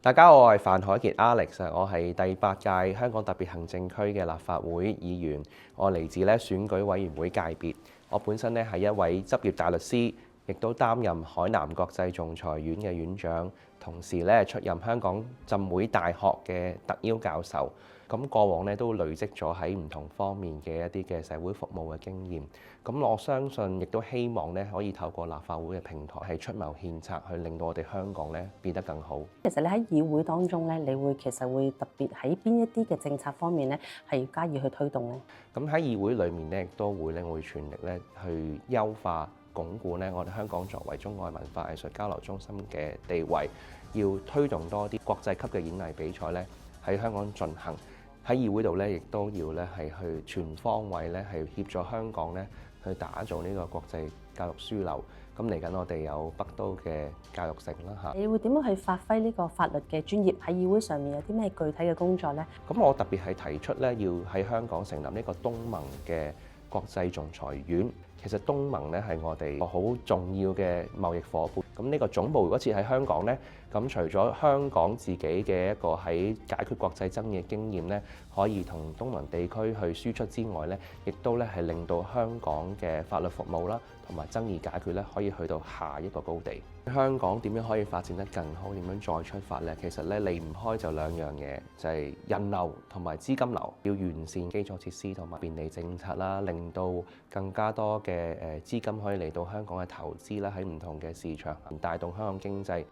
大家好，我係范凱傑 Alex，我係第8屆香港特別行政區嘅立法會議員，我嚟自選舉委員會界別。我本身係一位執業大律師，亦都擔任海南國際仲裁院嘅院長，同時出任香港浸會大學嘅特邀教授。咁過往都累積咗喺唔同方面嘅一啲嘅社會服務嘅經驗。咁我相信亦都希望可以透過立法會嘅平台係出謀獻策，去令到我哋香港變得更好。其實你喺議會當中你其實會特別喺邊一啲嘅政策方面係加以去推動呢？咁喺議會裏面亦都會全力去優化鞏固我哋香港作為中外文化藝術交流中心嘅地位，要推動多啲國際級嘅演藝比賽喺香港進行。喺議會度亦都要係去全方位係協助香港去打造呢個國際教育樞紐。咁嚟緊我哋有北都嘅教育城啦嚇。你會點樣去發揮呢個法律嘅專業喺議會上面有啲咩具體嘅工作呢？咁我特別係提出要喺香港成立呢個東盟嘅國際仲裁院。其實東盟係我哋個好重要嘅貿易夥伴。咁呢個總部如果設喺香港咁除咗香港自己嘅一個喺解決國際爭議嘅經驗可以同東盟地區去輸出之外亦都係令到香港嘅法律服務啦，同埋爭議解決可以去到下一個高地。香港點樣可以發展得更好？點樣再出發呢？其實離唔開就兩樣嘢，就係人流同埋資金流。要完善基礎設施同埋便利政策啦，令到更加多嘅資金可以嚟到香港嘅投資啦，喺唔同嘅市場帶動香港經濟。